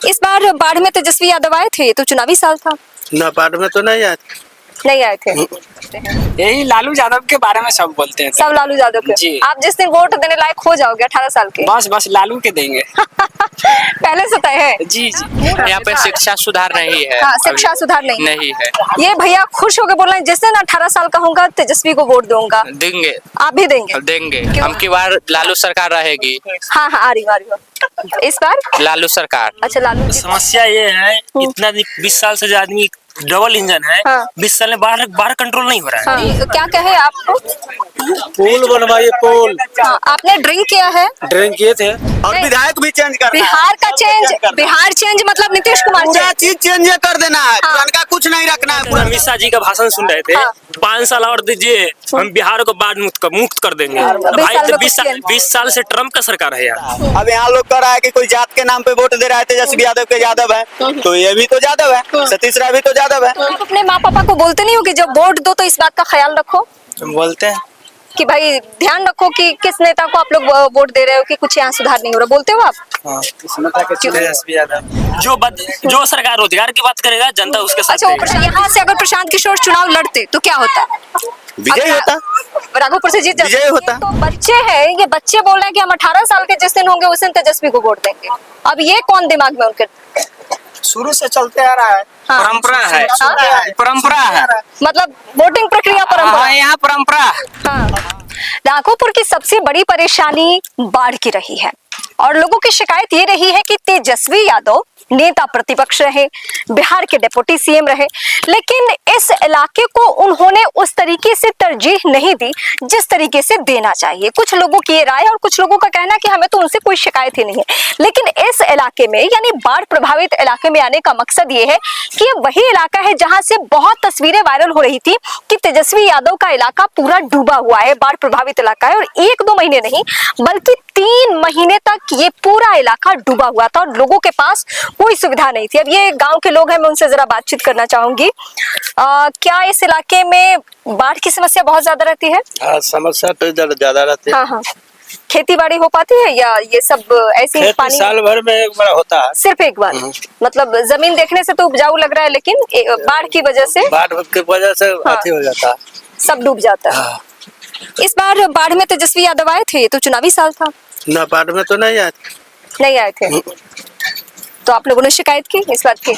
इस बार बाढ़ में तेजस्वी यादव आए थे, ये तो चुनावी साल था। ना बाढ़ में तो नहीं आए थे। यही लालू यादव के बारे में सब बोलते हैं। सब लालू यादव के। जी। आप जिस दिन वोट देने लायक हो जाओगे 18 साल के, बस लालू के देंगे। पहले से तय है। जी जी। यहाँ पे शिक्षा सुधार नहीं है। हाँ, शिक्षा सुधार नहीं है। ये भैया खुश होकर बोल रहे हैं, जिस दिन 18 साल का होगा तेजस्वी को वोट दूंगा। देंगे। आप भी देंगे? देंगे। हम की बार लालू सरकार रहेगी। हाँ हाँ, आ रही हूँ। इस बार लालू सरकार। अच्छा, लालू। समस्या ये है, इतना 20 साल से जो आदमी डबल इंजन है, हाँ। 20 साल में बाहर कंट्रोल नहीं हो रहा है। हाँ, क्या कहे आपको? पुल बनवाइए, पुल। हाँ, आपने ड्रिंक किया है? ड्रिंक किए थे और विधायक भी चेंज करना है। बिहार का चेंज, बिहार चेंज मतलब नीतीश कुमार पूरा चीज चेंज कर देना है, हाँ। पुराना कुछ नहीं रखना है। पूरा अमित शाह जी का भाषण सुन रहे थे, हाँ। 5 साल और दीजिए, हम बिहार को बाढ़ मुक्त कर देंगे। भाई तो 20 साल से ट्रम्प का सरकार है यार। अब यहाँ लोग कह रहा है कि कोई जात के नाम पे वोट दे रहा है, तेजस्वी यादव के यादव है, तो ये भी तो यादव है, सतीश राय भी तो यादव है। आप अपने माँ पापा को बोलते नहीं हो कि जब वोट दो तो इस बात का ख्याल रखो बोलते हैं कि भाई ध्यान रखो कि किस नेता को आप लोग वोट दे रहे हो, कि कुछ यहाँ सुधार नहीं हो रहा, बोलते हो आप? तेजस्वी यादव जो सरकार रोजगार की बात करेगा, जनता उसके साथ अच्छा, रहेगी। यहाँ से अगर प्रशांत किशोर चुनाव लड़ते तो क्या होता? विजय होता, राघोपुर से जीत जाते। विजय होता। तो बच्चे हैं, ये बच्चे बोल रहे हैं कि हम 18 साल के जिस दिन होंगे उस दिन तेजस्वी को वोट देंगे। अब ये कौन दिमाग में उनके? शुरू से चलते आ रहा है, हाँ। परंपरा है। हाँ। परंपरा है। मतलब वोटिंग प्रक्रिया परंपरा। हाँ, यहाँ परंपरा। हाँ। राघोपुर की सबसे बड़ी परेशानी बाढ़ की रही है और लोगों की शिकायत ये रही है कि तेजस्वी यादव नेता प्रतिपक्ष रहे, बिहार के डिप्टी सीएम रहे, लेकिन इस इलाके को उन्होंने उस तरीके से तरजीह नहीं दी जिस तरीके से देना चाहिए। कुछ लोगों की ये राय और कुछ लोगों का कहना कि हमें तो उनसे कोई शिकायत ही नहीं है, लेकिन इस इलाके में यानी बाढ़ प्रभावित इलाके में आने का मकसद ये है कि ये वही इलाका है जहां से बहुत तस्वीरें वायरल हो रही थी कि तेजस्वी यादव का इलाका पूरा डूबा हुआ है, बाढ़ प्रभावित इलाका है, और 1-2 महीने नहीं बल्कि 3 महीने तक ये पूरा इलाका डूबा हुआ था और लोगों के पास कोई सुविधा नहीं थी। अब ये गांव के लोग हैं, मैं उनसे जरा बातचीत करना चाहूंगी। क्या इस इलाके में बाढ़ की समस्या बहुत ज्यादा रहती है? समस्या तो ज्यादा रहती है। हाँ हाँ, खेती बाड़ी हो पाती है या ये सब ऐसे ही पानी? साल भर में एक बार होता है, सिर्फ एक बार। मतलब जमीन देखने से तो उपजाऊ लग रहा है, लेकिन बाढ़ की वजह से अति हो जाता है, सब डूब जाता है। इस बार बाढ़ में तेजस्वी यादव आए थे, ये तो चुनावी साल था। ना बाढ़ में तो नहीं आए थे। तो आप लोगों ने शिकायत की इस बात की?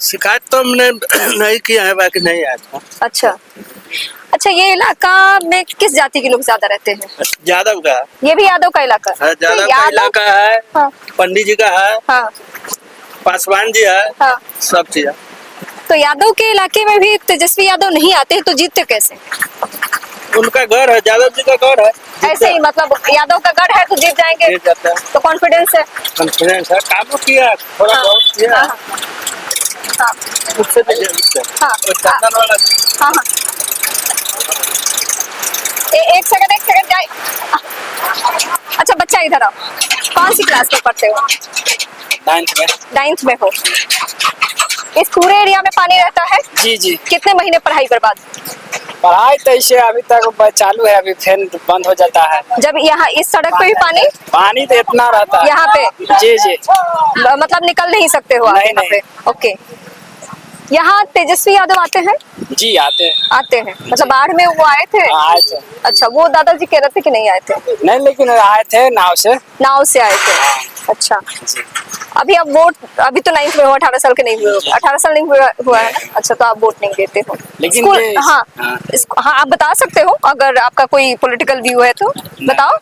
शिकायत तो हमने नहीं किया है, बाकी नहीं आया था। अच्छा, ये इलाका में किस जाति के लोग ज्यादा रहते हैं? यादव का। ये भी यादव का इलाका है? यादव का इलाका है। हाँ। पंडित जी का है। हाँ। पासवान जी है। हाँ। सब चीज। तो यादव के इलाके में भी तेजस्वी यादव नहीं आते तो जीतते कैसे? उनका घर है, यादव जी का घर है। ऐसे ही मतलब यादव का गढ़ है तो जीत जाएंगे, जीत जाता है। तो कॉन्फिडेंस है? कॉन्फिडेंस है, काम किया थोड़ा बहुत किया। हाँ उससे तो जीतते हैं। हाँ चंदन वाला। हाँ हाँ। एक सेकंड जाए। अच्छा, बच्चा इधर आओ। कौन सी क्लास में पढ़ते हो? 9th में हो। इस पूरे एरिया में पानी रहता है? जी जी। कितने महीने पढ़ाई बर्बाद? पढ़ाई तो इसे अभी तक चालू है, अभी फिर बंद हो जाता है। जब यहाँ इस सड़क पे भी पानी तो इतना रहता है यहाँ पे? जी जी। मतलब निकल नहीं सकते हो आप यहाँ पे? ओके। यहाँ तेजस्वी यादव आते हैं? जी आते हैं। मतलब बाढ़ में वो आए थे? आए थे। अच्छा, वो दादाजी कह रहे थे कि नहीं आए थे? नहीं, लेकिन आए थे नाव से आए थे। अच्छा, अभी आप वोट, अभी तो 9th में हो, 18 साल के नहीं हुए हो। 18 साल नहीं हुआ है ना? अच्छा, तो आप वोट नहीं देते हो। लेकिन हाँ, आप बता सकते हो अगर आपका कोई पॉलिटिकल व्यू है तो बताओ।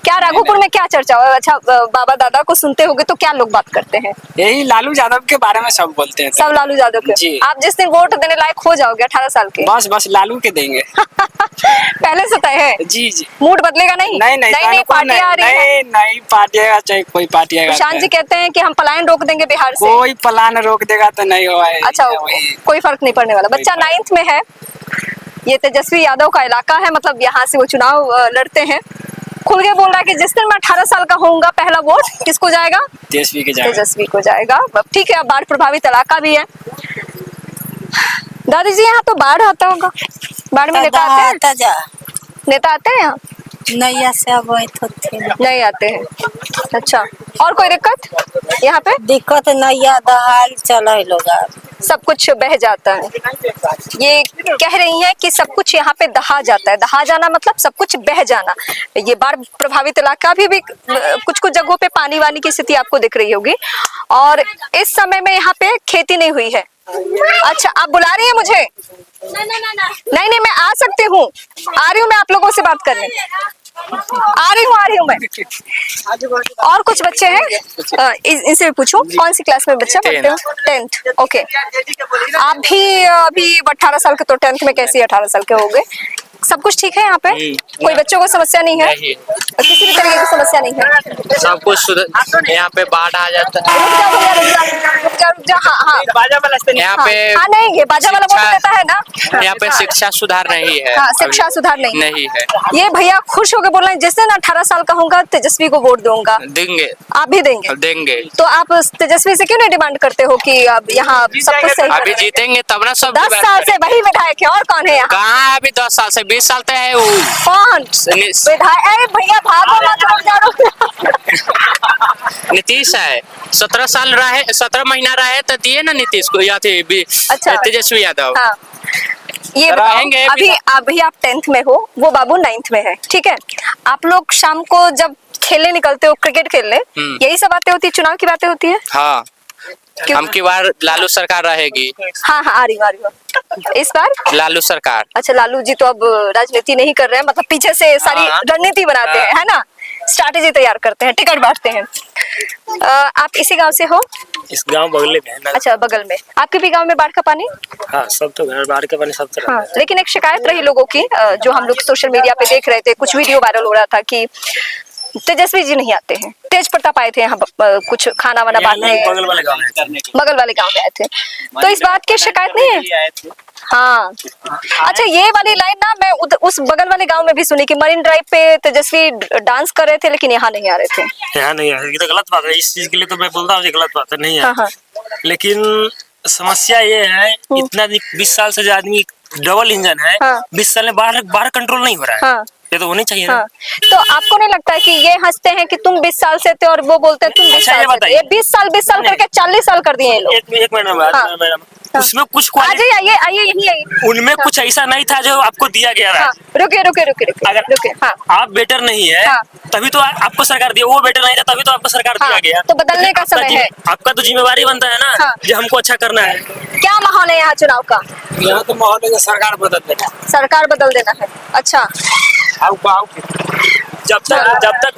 क्या राघोपुर में क्या चर्चा हो? अच्छा, बाबा दादा को सुनते होगे तो क्या लोग बात करते हैं? यही लालू यादव के बारे में सब बोलते हैं। सब लालू यादव के। जी। आप जिस दिन वोट देने लायक हो जाओगे 18 साल के, बस लालू के देंगे। पहले से तय है? जी जी। मूड बदलेगा नहीं? नहीं पार्टी आ रही है। नहीं पार्टी आएगा, चाहे कोई पार्टी आएगा। प्रशांत जी कहते हैं कि हम पलायन रोक देंगे बिहार से। कोई प्लान रोक देगा तो नहीं होगा। अच्छा, कोई फर्क नहीं पड़ने वाला। बच्चा 9th में है, ये तेजस्वी यादव का इलाका है, मतलब यहाँ से वो चुनाव लड़ते हैं। खुल के बोल रहा है कि जिस दिन मैं 18 साल का होऊंगा पहला वोट किसको जाएगा? तेजस्वी को जाएगा। ठीक है, अब बाढ़ प्रभावित इलाका भी है। दादी जी, यहाँ तो बाढ़ आता होगा, बाढ़ में नेता आते हैं? नेता आते हैं यहाँ? नैया से अब थे नहीं आते हैं। अच्छा, और कोई दिक्कत यहाँ पे? दिक्कत नैया दहाड़ चल लोग सब कुछ बह जाता है। ये कह रही हैं कि सब कुछ यहाँ पे दहा जाता है। दहा जाना मतलब सब कुछ बह जाना। ये बाढ़ प्रभावित इलाका भी कुछ कुछ जगहों पे पानी वानी की स्थिति आपको दिख रही होगी। और इस समय में यहाँ पे खेती नहीं हुई है। अच्छा, आप बुला रही हैं मुझे? नहीं, मैं आ सकती हूँ। आ रही हूँ मैं आप लोगों से बात करने। आ रही हूँ मैं। और कुछ बच्चे हैं, इनसे भी पूछूं, कौन सी क्लास में बच्चा पढ़ते हो? 10th। ओके, आप भी अभी 18 साल के, तो 10th में कैसे 18 साल के हो गए? सब कुछ ठीक है यहाँ पे? कोई बच्चों को समस्या नहीं है? किसी भी तरीके की समस्या नहीं है? सब कुछ यहाँ पे बाढ़ आ जाता है। रुक जा। हाँ, यहाँ पे हाँ, नहीं, ये बाजा वाला वोट देता है ना। यहाँ पे शिक्षा सुधार नहीं है। हाँ, शिक्षा सुधार नहीं है। ये भैया खुश होकर बोल रहे हैं, जिस दिन 18 साल का होगा तेजस्वी को वोट दूंगा। देंगे। आप भी देंगे? देंगे। तो आप तेजस्वी से क्यों नहीं डिमांड करते हो कि अब यहाँ सब कुछ सही? अभी जीतेंगे तब ना सब। 10 साल से वही विधायक है, और कौन है यहाँ? कहाँ है अभी? 10 साल से 20 साल तक है वो। कौन विधायक? अरे भैया भागो मत। नीतीश है। 17 साल रहे, 17 महीना रहे तो दिए ना नीतीश को, या थे अच्छा, तेजस्वी यादव। हाँ। ये रहेंगे अभी आप 10th में हो, वो बाबू 9th में है, ठीक है? आप लोग शाम को जब खेलने निकलते हो, क्रिकेट खेलने, यही सब बातें होती है, चुनाव की बातें होती है? हाँ, हम की बार लालू सरकार रहेगी। हाँ, आ रही हूँ। इस बार लालू सरकार। अच्छा, लालू जी तो अब राजनीति नहीं कर रहे हैं, मतलब पीछे से सारी रणनीति बनाते हैं, है ना? स्ट्रैटेजी तैयार करते हैं, टिकट बांटते हैं। आप इसी गांव से हो? इस गांव बगल में है ना। अच्छा, बगल में। आपके भी गांव में बाढ़ का पानी? हाँ, सब तो घर बाढ़ के पानी सब तरह। हाँ, लेकिन एक शिकायत रही लोगों की, जो हम लोग सोशल मीडिया पे देख रहे थे, कुछ वीडियो वायरल हो रहा था कि तेजस्वी जी नहीं आते हैं। तेज प्रताप आए थे यहाँ कुछ खाना वाना बांटने, बगल वाले गांव में आए थे। तो इस बात की शिकायत नहीं है? हाँ। अच्छा, ये वाली लाइन ना मैं उस बगल वाले गांव में भी सुनी कि मरीन ड्राइव पे तेजस्वी डांस कर रहे थे, लेकिन यहाँ नहीं आ रहे थे। यहाँ नहीं है, ये तो गलत बात है। इस चीज के लिए तो मैं बोलता हूँ गलत बात है, नहीं है। हाँ। लेकिन समस्या ये है, इतना 20 साल से जो आदमी डबल इंजन है, 20 साल में बाढ़ कंट्रोल नहीं हो रहा है। ये तो होनी चाहिए ना। तो आपको नहीं लगता है कि ये हंसते हैं कि तुम 20 साल से थे और वो बोलते हैं तुम 20 साल से थे? ये 20 साल करके 40 साल कर दिए ये लोग। एक मिनट मैडम, उसमें कुछ आइए यही आइए। उनमें कुछ ऐसा नहीं था जो आपको दिया गया था। रुके। अगर आप बेटर नहीं है तभी तो आपको सरकार दिया, वो बेटर नहीं था तभी तो आपको सरकार दिया गया। तो बदलने का समय है। आपका तो जिम्मेवारी बनता है ना, जो हमको अच्छा करना है। क्या माहौल है यहाँ चुनाव का? यहाँ तो माहौल है, सरकार बदल देना। सरकार बदल देना है। अच्छा, जब तक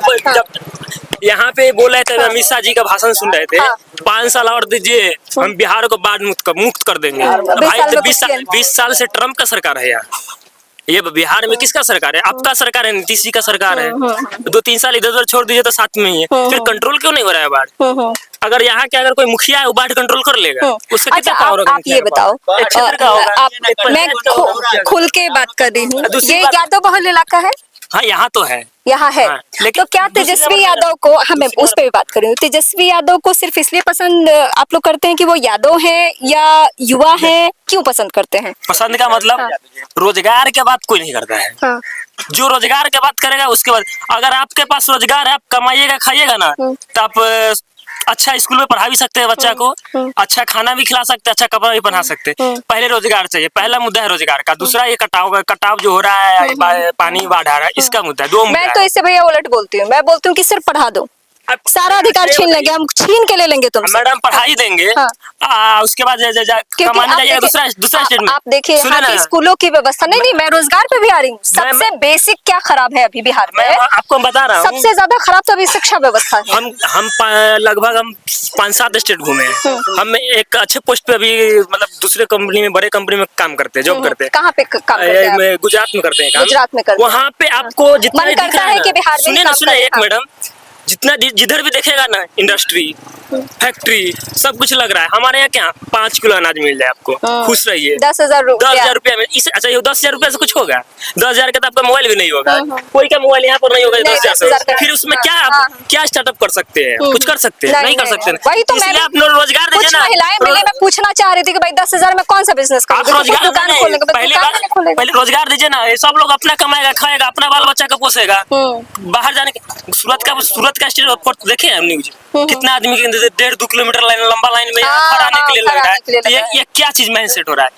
यहाँ पे बोल रहे थे, अमित शाह जी का भाषण सुन रहे थे, 5 साल और दीजिए, हम बिहार को बाढ़ मुक्त कर देंगे। भाई तो 20 साल से ट्रम्प का सरकार है यार। ये बिहार में किसका सरकार है? आपका सरकार है, नीतीश जी का सरकार है। 2-3 साल इधर उधर छोड़ दीजिए तो साथ में ही है। फिर कंट्रोल क्यों नहीं हो रहा है बाढ़? अगर यहाँ के अगर कोई मुखिया है वो बाढ़ कंट्रोल कर लेगा, उससे कितना पावर होगा? आप ये बताओ, मैं खुल के बात कर रही हूँ, ये यादव बहुल इलाका है? हाँ, यहाँ तो है। यहाँ है। तो क्या तेजस्वी यादव को, हमें उस पे भी बात कर रही हूँ, तेजस्वी यादव को सिर्फ इसलिए पसंद आप लोग करते हैं कि वो यादव है या युवा है? क्यों पसंद करते हैं? पसंद का मतलब रोजगार के बात कोई नहीं करता है। जो रोजगार के बात करेगा उसके बाद, अगर आपके पास रोजगार है, आप कमाइएगा खाइएगा ना, तो आप अच्छा स्कूल में पढ़ा भी सकते हैं बच्चा को, अच्छा खाना भी खिला सकते हैं, अच्छा कपड़ा भी पहना सकते हैं। पहले रोजगार चाहिए, पहला मुद्दा है रोजगार का। दूसरा ये कटाव जो हो रहा है, पानी बाढ़ आ रहा है, इसका मुद्दा है। 2 मुद्दा मैं तो इससे भैया उलट बोलती हूँ, मैं बोलती हूँ कि सिर्फ पढ़ा दो, सारा अधिकार छीन लेंगे हम, छीन के ले लेंगे तुमसे। मैडम पढ़ाई देंगे, उसके बाद कमाने जाइए दूसरा स्टेट में। आप देखिए यहाँ पे स्कूलों की व्यवस्था नहीं, मैं रोजगार पे भी आ रही हूँ। सबसे बेसिक क्या खराब है अभी बिहार में? आपको बता रहा हूँ, सबसे ज्यादा खराब तो अभी शिक्षा व्यवस्था है। हम लगभग 5-7 स्टेट घूमे हैं। हम एक अच्छे पोस्ट पे अभी, मतलब दूसरे कंपनी में, बड़े कंपनी में काम करते हैं, जॉब करते हैं। कहाँ पे काम करते हैं? गुजरात में करते हैं काम। गुजरात में करते हैं। वहाँ पे आपको जितना मन करता है कि बिहार में सुनिए एक मैडम, जितना जिधर भी देखेगा ना इंडस्ट्री फैक्ट्री सब कुछ लग रहा है। हमारे यहाँ क्या 5 किलो अनाज मिल जाए आपको, खुश रहिए। 10,000 रुपया 10,000 रुपया में अच्छा ये 10,000 रुपया से कुछ होगा? 10,000 का तो आपका मोबाइल भी नहीं होगा, कोई का मोबाइल यहाँ पर नहीं होगा 10,000 से। फिर उसमें क्या आप क्या स्टार्टअप कर सकते हैं? कुछ कर सकते हैं? नहीं कर सकते। वही तो इसलिए आप रोजगार दीजिए कुछ ना। महिलाएं मिली, मैं पूछना चाह रही थी कि भाई 10,000 में कौन सा बिजनेस आप करूंगी? रोजगार दुकान खोलेंगे, पहले रोजगार दीजिए ना। ये सब लोग अपना कमाएगा खाएगा, अपना बाल बच्चा को पोसेगा। बाहर जाने के सूरत का स्टेट देखे हैं न्यूज, कितना आदमी के 1.5-2 किलोमीटर लाइन लंबा लाइन में खड़ाने के लिए लग रहा है। तो ये क्या चीज में सेट हो रहा है?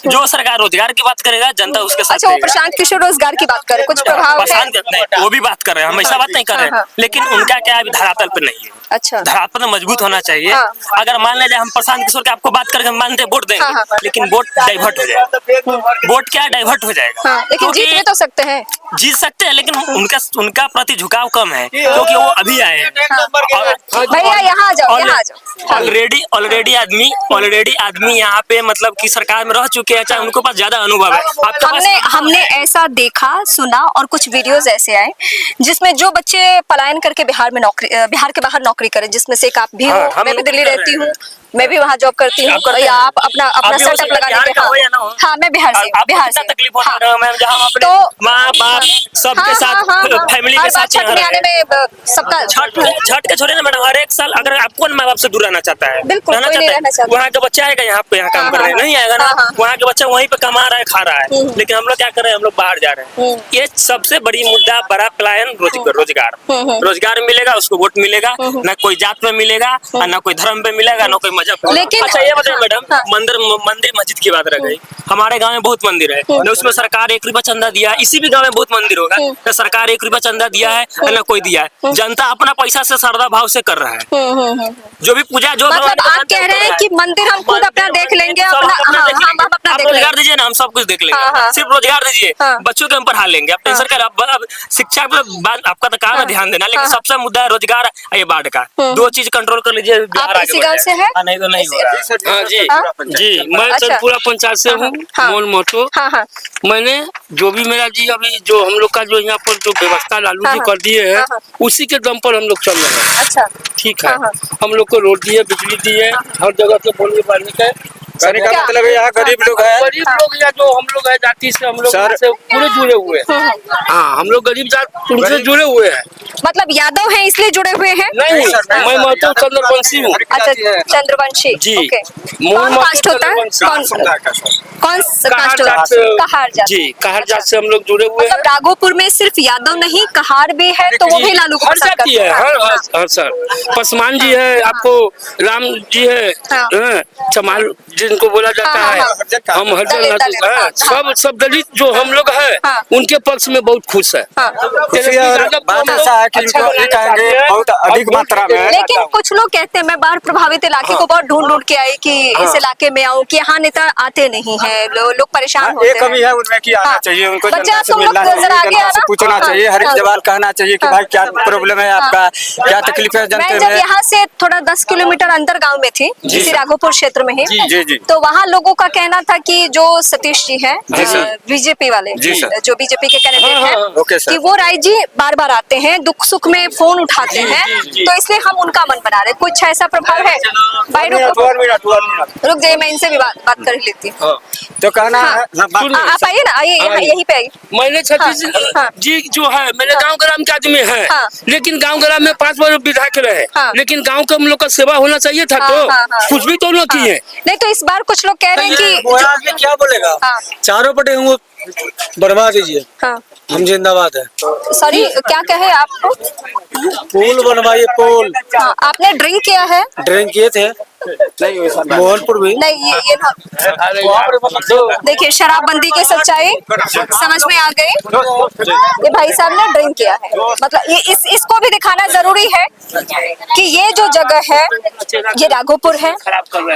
जो सरकार रोजगार की बात करेगा जनता उसके साथ। अच्छा, वो प्रशांत किशोर रोजगार की बात करे, कुछ प्रभाव है? नहीं, वो भी बात कर रहे हैं, हम ऐसा बात नहीं कर रहे हैं, लेकिन उनका क्या है धरातल पे नहीं है। अच्छा, धरातल मजबूत होना चाहिए। अगर मान लीजिए हम प्रशांत किशोर के आपको बात करके मानते वोट देंगे, लेकिन वोट डाइवर्ट हो जाएगा। वोट क्या डाइवर्ट हो जाएगा? लेकिन जीत भी तो सकते हैं। जीत सकते हैं, लेकिन उनका प्रति झुकाव कम है, क्योंकि वो अभी आए हैं। भैया यहाँ आ जाओ, यहाँ आ जाओ। ऑलरेडी आदमी यहाँ पे मतलब कि सरकार में रह चुके हैं, चाहे उनके पास ज्यादा अनुभव है। हमने ऐसा देखा सुना और कुछ वीडियोस ऐसे आए जिसमें जो बच्चे पलायन करके बिहार के बाहर नौकरी करें, जिसमें से एक आप भी हो। मैं भी दिल्ली रहती हूँ, मैं भी वहाँ जॉब करती हूँ, या आप अपना सेटअप लगाने के। हाँ, मैं बिहार से। तकलीफ होता है मैम, जहाँ अपने माँ बाप सबके साथ फैमिली के साथ सबका छठ के छोड़े ना मैडम, हर एक साल अगर आपको माँ बाप से दूर रहना चाहता है, बिल्कुल कोई नहीं रहना चाहता। वहाँ का बच्चा आएगा यहाँ पे, यहाँ काम करने नहीं आएगा ना। वहाँ के बच्चा वहीं पे कमा रहा है, खा रहा है, लेकिन हम लोग क्या कर रहे हैं? हम लोग बाहर जा रहे हैं। ये सबसे बड़ी मुद्दा, बड़ा पलायन रोजगार मिलेगा, उसको वोट मिलेगा, ना कोई जात में मिलेगा, ना कोई धर्म पे मिलेगा, ना कोई मजहब। लेकिन अच्छा ये बताइए मैडम, मंदिर मस्जिद की बात रह गई। हमारे गांव में बहुत मंदिर है, न उसमें सरकार 1 रुपया चंदा दिया है। इसी भी गांव में बहुत मंदिर होगा, न सरकार 1 रुपया चंदा दिया है, न कोई दिया है। जनता अपना पैसा से श्रद्धा भाव से कर रहा है। जो भी पूजा जो मतलब आप कह रहे हैं कि मंदिर हम खुद अपना देख लेंगे, अपना रोजगार दीजिए ना, हम सब कुछ देख लेंगे। सिर्फ रोजगार दीजिए, बच्चों को हम पढ़ा लेंगे। आप टेंशन कर, अब शिक्षा पे आपका तो काम है ध्यान देना, लेकिन सबसे मुद्दा है रोजगार, ये बाढ़ का। 2 चीज कंट्रोल कर लीजिए, बिहार आगे बढ़ जाएगा। नहीं तो नहीं हो रहा है। हाँ जी, मैं चंदपुरा पंचायत से हूँ, मोल मोटो। मैंने जो भी मेरा जी अभी जो हम लोग का जो यहाँ पर जो व्यवस्था लालू जी कर दिए हैं, उसी के दम पर हम लोग चल रहे हैं। अच्छा, ठीक है। हम लोग को रोड दिए, बिजली दिए, हर जगह से बोलने पानी का कहने का मतलब है यहाँ गरीब लोग हैं, गरीब लोग या जो हम लोग है जाति से, हम लोग से पूरे जुड़े हुए हैं। हाँ, हम लोग गरीब जात उनसे जुड़े हुए हैं। मतलब यादव हैं इसलिए जुड़े हुए हैं? नहीं, मैं महतो चंद्रवंशी हूँ। अच्छा, चंद्रवंशी जी। कौन कास्ट होता है? कौन कास्ट होता है? कहार जात जी, कहार जात से हम लोग जुड़े हुए हैं। मतलब राघोपुर में सिर्फ यादव नहीं, कहार भी है, तो वो भी लालू को पसंद करते हैं। हाँ सर, पासवान जी है, आपको राम जी है, चमार जिनको बोला जाता है, हम हर सब दलित जो हम लोग है, उनके पक्ष में बहुत खुश है। बात ऐसा है कि इनको ये कहेंगे बहुत अधिक मात्रा में। लेकिन कुछ लोग कहते हैं, मैं बाढ़ प्रभावित इलाके को बहुत ढूंढ के आई कि इस इलाके में आऊं, कि यहाँ नेता आते नहीं है, लोग परेशान होते हैं। एक कमी है उनमें कि आना चाहिए, उनको जनता से तुम मिलना लोग जरा आगे चाहिए, आना। पूछना चाहिए, हर एक सवाल कहना चाहिए कि भाई क्या प्रॉब्लम है आपका, क्या तकलीफ है जनता मैं जब यहाँ से थोड़ा 10 किलोमीटर अंदर गांव में थी, इसी राघोपुर क्षेत्र में ही, जी। तो वहाँ लोगों का कहना था कि जो सतीश जी हैं, बीजेपी वाले, जो बीजेपी के कैंडिडेट हैं, कि वो राय जी बार आते हैं, दुख सुख में फोन उठाते हैं, तो इसलिए हम उनका मन बना रहे। कुछ ऐसा प्रभाव है? भाई रुक जाइए, मैं इनसे भी बात कर लेती हूँ। तो कहना है, आप आइए ना, आइए यहीं पे आइए। मैंने छत्तीस जी जो है, मेरे गांव ग्राम के आदमी है, लेकिन गांव ग्राम में 5 बार विधायक रहे, लेकिन गांव का हम लोग का सेवा होना चाहिए था, तो कुछ भी तो न किए। नहीं, तो इस बार कुछ लोग कह रहे हैं कि क्या बोलेगा, चारों पटे हूँ बनवा दीजिए, हम जिंदाबाद है। सॉरी, क्या कहे आपको? पुल बनवाइए, पुल। आपने ड्रिंक किया है? ड्रिंक किए थे मोहनपुर भी नहीं, ये ना देखिए, शराबबंदी की सच्चाई समझ में आ गई। ये भाई साहब ने ड्रिंक किया है, मतलब ये इसको भी दिखाना जरूरी है कि ये जो जगह है ये राघोपुर है,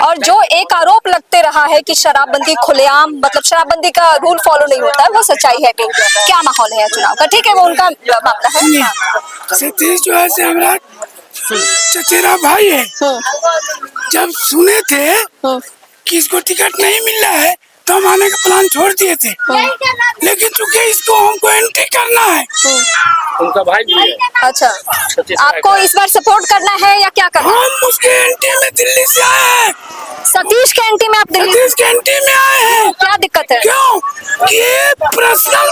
और जो एक आरोप लगते रहा है कि शराबबंदी खुलेआम, मतलब शराबबंदी का रूल फॉलो नहीं होता है, वो सच्चाई है कि क्या माहौल है चुनाव का? ठीक है, वो उनका मामला है। सतीश जो है हमारा चचेरा भाई है, जब सुने थे कि इसको टिकट नहीं मिल रहा है तो हम आने का प्लान छोड़ दिए थे, लेकिन चूंकि इसको हमको एंट्री करना है उनका भाई भी है। अच्छा, सतीश राय आपको का। इस बार सपोर्ट करना है या क्या करना है? हम उसके एंटी में दिल्ली से आए हैं, सतीश के एंटी में आप दिल्ली सतीश के एंटी में आए हैं। क्या दिक्कत है? क्यों? ये पर्सनल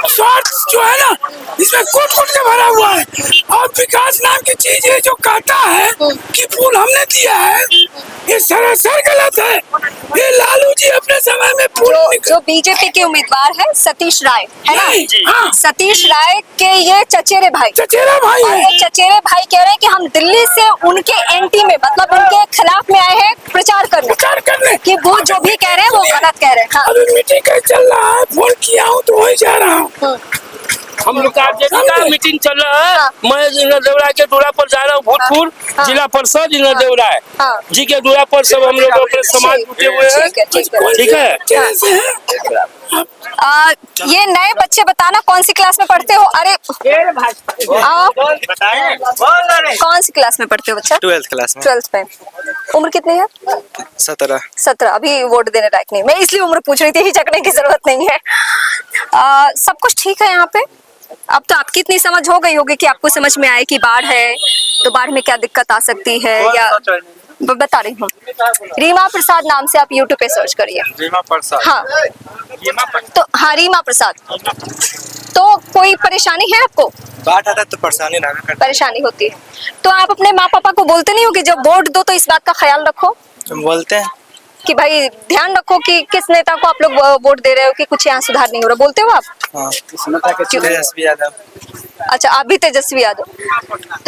स्वार्थ जो है ना, इसमें कूट कूट के भरा हुआ है। और विकास नाम की चीज है जो कहता है कि फूल हमने दिया है, ये सरासर गलत है। ये लालू जी अपने समय में फूल जो बीजेपी के उम्मीदवार है सतीश राय है ना, हाँ, सतीश राय के ये चचेरे भाई, चचेरा भाई और है। ये चचेरे भाई कह रहे हैं कि हम दिल्ली से उनके एंटी में, मतलब उनके खिलाफ में आए हैं प्रचार करने, प्रचार करने कि वो जो भी कह रहे हैं वो गलत कह रहे हैं। हाँ। अभी मीटिंग का चल रहा है, फोन किया हूँ तो वही जा रहा हूँ। हम लोग का आरजेडी का मीटिंग चल रहा है। हाँ। मैं इंद्र देवरा के दूरा पर जा रहा हूँ, भूतपूर्व हाँ। जिला परिषद इंद्र देवरा हाँ। जी के दूरा पर सब हम लोग अपने समाज जुटे हुए हैं। ठीक है, ठीक है। ठीक है। कैसे है? ये नए बच्चे बताना कौन सी क्लास में पढ़ते हो? अरे आओ, कौन सी क्लास में पढ़ते हो बच्चा? 12th क्लास में। 12th में। उम्र कितनी है? 17। 17। अभी वोट देने लायक नहीं। मैं इसलिए उम्र पूछ रही थी, हिचकने की जरूरत नहीं है। सब कुछ ठीक है यहाँ पे? अब तो आपकी इतनी समझ हो गई होगी कि आपको समझ में आए कि बाढ़ है तो बाढ़ में क्या दिक्कत आ सकती है, या बता रही हूँ। रीमा प्रसाद नाम से आप यूट्यूब पे सर्च करिए। रीमा प्रसाद। हाँ, तो हाँ, रीमा प्रसाद। तो कोई परेशानी है आपको? बाढ़ आता तो परेशानी होती है तो आप अपने माँ पापा को बोलते नहीं हो कि जब वोट दो तो इस बात का ख्याल रखो बोलते हैं कि भाई ध्यान रखो कि किस नेता को आप लोग वोट दे रहे हो, कि कुछ यहाँ सुधार नहीं हो रहा, बोलते हो आप? हाँ, तेजस्वी यादव। अच्छा, आप भी तेजस्वी यादव।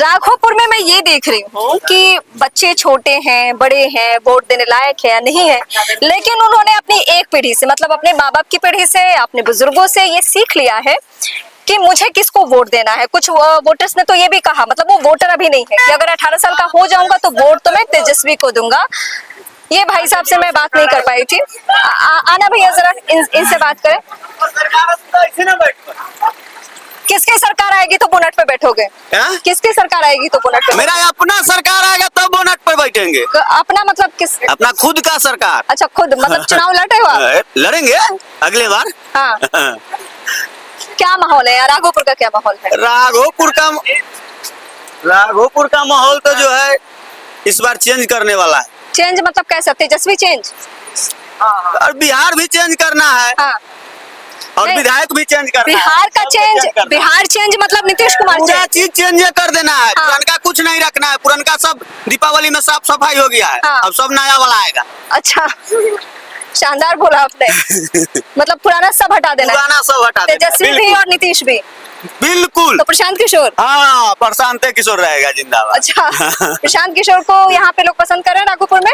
राघोपुर में मैं ये देख रही हूँ कि बच्चे छोटे हैं, बड़े हैं, वोट देने लायक है या नहीं है, लेकिन उन्होंने अपनी एक पीढ़ी से, मतलब अपने माँ बाप की पीढ़ी से, अपने बुजुर्गों से ये सीख लिया है कि मुझे किसको वोट देना है। कुछ वोटर्स ने तो ये भी कहा, मतलब वो वोटर अभी नहीं है, कि अगर 18 साल का हो जाऊंगा तो वोट तो मैं तेजस्वी को दूंगा। ये भाई साहब से मैं बात नहीं कर पाई थी। आना भैया जरा इनसे बात करें। किसकी सरकार आएगी तो बोनट पे बैठोगे? किसकी सरकार आएगी तो बोनट पे? मेरा अपना सरकार आएगा तब बोनट पर बैठेंगे। अपना मतलब किस? अपना खुद का सरकार। अच्छा, खुद मतलब चुनाव लड़े हो आप? लड़ेंगे अगले बार। हाँ। क्या माहौल है यार, राघोपुर का क्या माहौल है? राघोपुर का माहौल तो जो है इस बार चेंज करने वाला है। चेंज मतलब कैसा? तेजस्वी चेंज? और बिहार भी चेंज करना है। हाँ। और विधायक भी चेंज करना है। बिहार का चेंज, बिहार चेंज मतलब नीतीश कुमार पूरा चीज चेंज कर देना है। हाँ। पुरनका कुछ नहीं रखना है। पुरनका सब दीपावली में साफ सफाई हो गया है। हाँ। अब सब नया वाला आएगा। अच्छा, शानदार बोला आपने। मतलब पुराना सब हटा देना है। पुराना सब हटा देना है। तेजस्वी भी और नीतीश भी। बिल्कुल। तो प्रशांत किशोर? हाँ, प्रशांत किशोर रहेगा जिंदाबाद। अच्छा, प्रशांत किशोर को यहाँ पे लोग पसंद कर रहे हैं राघोपुर में?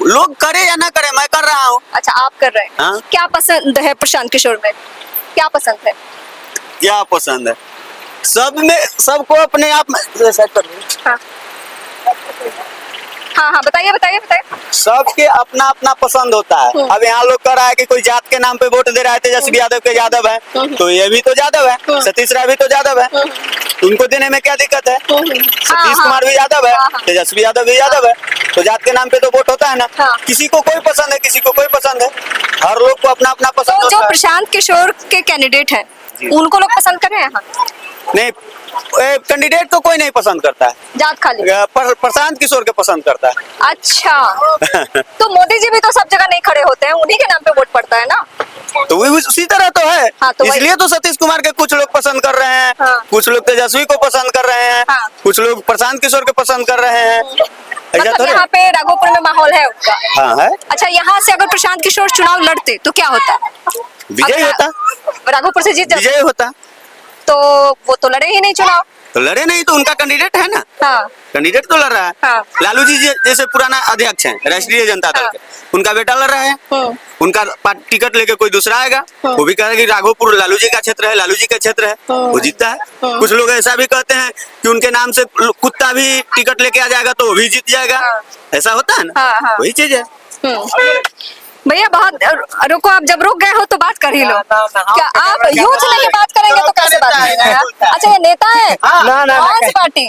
लोग करे या ना करे, मैं कर रहा हूँ। अच्छा, आप कर रहे हैं। हाँ। क्या पसंद है प्रशांत किशोर में? क्या पसंद है? क्या पसंद है? सब में, सबको अपने आप में। हाँ हाँ, हाँ बताइए बताइए बताइए। सबके अपना अपना पसंद होता है। अब यहाँ लोग कह रहा है कि कोई जात के नाम पे वोट दे रहा है, तेजस्वी यादव के यादव है, तो ये भी तो यादव है, सतीश राय भी तो यादव है, उनको देने में क्या दिक्कत है? सतीश कुमार भी यादव है, तेजस्वी यादव भी यादव है, तो जात के नाम पे तो वोट होता है ना। किसी को कोई पसंद है, किसी को कोई पसंद है, हर लोग को अपना अपना पसंद तो होता जो है। प्रशांत किशोर के कैंडिडेट हैं उनको लोग पसंद कर रहे हैं? नहीं, कैंडिडेट तो कोई नहीं पसंद करता है, जात खाली प्रशांत किशोर के पसंद करता है। अच्छा, तो मोदी जी भी तो सब जगह नहीं खड़े होते हैं, उन्हीं के नाम पे वोट पड़ता है ना। तो वो उसी तरह तो है। हाँ, तो इसलिए तो सतीश कुमार के कुछ लोग पसंद कर रहे हैं। हाँ। कुछ लोग तेजस्वी को पसंद कर रहे हैं। हाँ। कुछ लोग प्रशांत किशोर के पसंद कर रहे हैं। ऐसा मतलब तो यहाँ पे राघोपुर में माहौल है उनका। हाँ है। अच्छा, यहाँ से अगर प्रशांत किशोर चुनाव लड़ते तो क्या होता? विजय होता, राघोपुर से जीत जाते विजय होता। तो वो तो लड़े ही नहीं चुनाव। तो लड़े नहीं तो उनका कैंडिडेट है ना। हाँ। कैंडिडेट तो लड़ रहा है। हाँ। लालू जी जैसे पुराना अध्यक्ष हैं राष्ट्रीय जनता दल के, उनका बेटा लड़ रहा है। उनका टिकट लेके कोई दूसरा आएगा, वो भी कहेगा कि राघोपुर लालू जी का क्षेत्र है, लालू जी का क्षेत्र है, वो जीतता है। कुछ लोग ऐसा भी कहते हैं कि उनके नाम से कुत्ता भी टिकट लेके आ जाएगा तो वो भी जीत जाएगा। ऐसा होता है ना। वही चीज है। भैया बहुत रुको, आप जब रुक गए हो तो बात कर ही लो। क्या आप यूथ नहीं बात करेंगे तो कैसे बात करेंगे? अच्छा, ये नेता है? कौन सी पार्टी?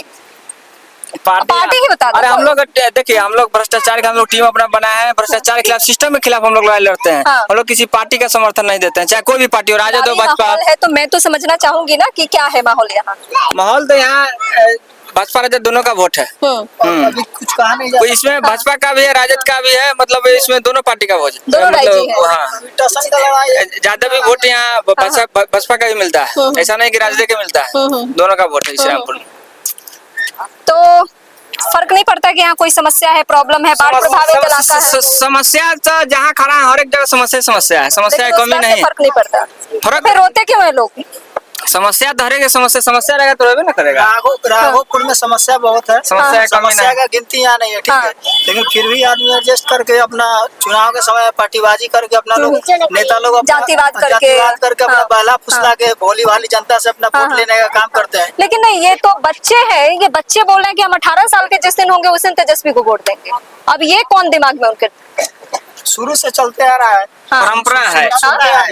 पार्टी ही बता दो। अरे हम लोग देखिए, हम लोग भ्रष्टाचार का हम लोग टीम अपना बनाया है, भ्रष्टाचार के खिलाफ, सिस्टम के खिलाफ हम लोग लड़ाई लड़ते हैं। हम लोग किसी पार्टी का समर्थन नहीं देते हैं, चाहे कोई भी पार्टी हो, राजद हो, भाजपा है। तो मैं तो समझना चाहूंगी ना कि क्या है माहौल यहाँ। माहौल तो यहाँ भाजपा राजद दोनों का वोट है। अभी कुछ कहा नहीं कोई इसमें भाजपा का भी है, राजद का भी है, मतलब इसमें दोनों पार्टी का वोट है। दोनों राजी है। हाँ, ज्यादा भी वोट यहाँ भाजपा का भी मिलता है, ऐसा नहीं कि राजद का मिलता है, दोनों का वोट है श्रीरामपुर में। तो फर्क नहीं पड़ता कि यहाँ कोई समस्या है, प्रॉब्लम है, बाढ़ प्रभावित इलाका है। समस्या तो जहाँ खड़ा है हर एक जगह समस्या है, समस्या की कमी नहीं। फर्क नहीं पड़ता, फिर रोते क्यों है लोग? समस्या तो हरेगी, समस्या रहेगा तो रहबे ना करेगा। राघोपुर में समस्या बहुत है, समस्या समस्या का गिनती यहाँ नहीं है, ठीक है, लेकिन फिर भी आदमी एडजस्ट करके अपना चुनाव के समय पार्टीबाजी करके अपना लोग नेता लोग जातिवाद करके अपना बहला फुसला के भोली भाली जनता से अपना वोट लेने का काम करते हैं। लेकिन नहीं, ये तो बच्चे हैं, ये बच्चे बोल रहे हैं कि हम 18 साल के जिस दिन होंगे उस दिन तेजस्वी को वोट देंगे। अब ये कौन दिमाग में उनके शुरू से चलते आ रहा है, परंपरा है,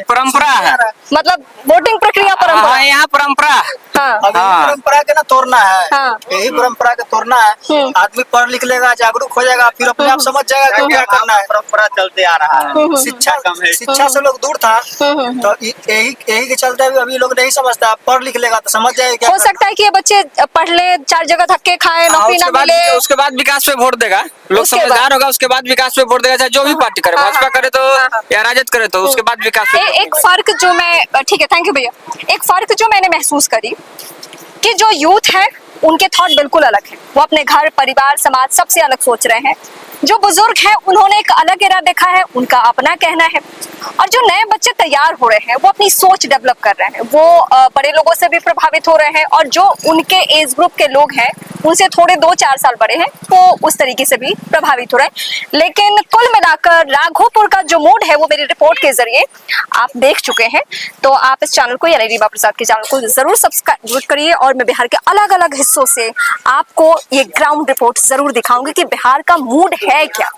परंपरा है, मतलब वोटिंग प्रक्रिया परंपरा, यहाँ परंपरा। अब यही परंपरा के ना तोड़ना है, यही परंपरा के तोड़ना है। आदमी पढ़ लिख लेगा, जागरूक हो जाएगा, फिर अपने आप समझ जाएगा कि क्या करना है। परंपरा चलते आ रहा है, शिक्षा से लोग दूर था, तो यही के चलते अभी लोग नहीं समझता। पढ़ लिख लेगा तो समझ जाएगा। हो सकता है कि ये बच्चे पढ़ ले, 4 जगह धक्के खाए, नौकरी ना मिले, उसके बाद विकास पे वोट देगा। लोग समझदार होगा, उसके बाद विकास पे वोट देगा, चाहे जो भी पार्टी करे, भाजपा करे तो या राजद करे तो उसके बाद विकास। एक फर्क जो मैं, ठीक है, थैंक यू भैया, एक फर्क जो मैंने महसूस करी कि जो यूथ है उनके थॉट बिल्कुल अलग है। वो अपने घर, परिवार, समाज सबसे अलग सोच रहे हैं। जो बुजुर्ग हैं उन्होंने एक अलग एरा देखा है, उनका अपना कहना है। और जो नए बच्चे तैयार हो रहे हैं वो अपनी सोच डेवलप कर रहे हैं, वो बड़े लोगों से भी प्रभावित हो रहे हैं, और जो उनके एज ग्रुप के लोग हैं उनसे थोड़े 2-4 साल बड़े हैं वो उस तरीके से भी प्रभावित हो रहे हैं। लेकिन कुल मिलाकर राघोपुर का जो मूड है वो मेरी रिपोर्ट के जरिए आप देख चुके हैं। तो आप इस चैनल को, यानी रीवा प्रसाद के चैनल को जरूर सब्सक्राइब करिए, और मैं बिहार के अलग अलग हिस्सों से आपको ये ग्राउंड रिपोर्ट जरूर दिखाऊंगी कि बिहार का मूड है क्या।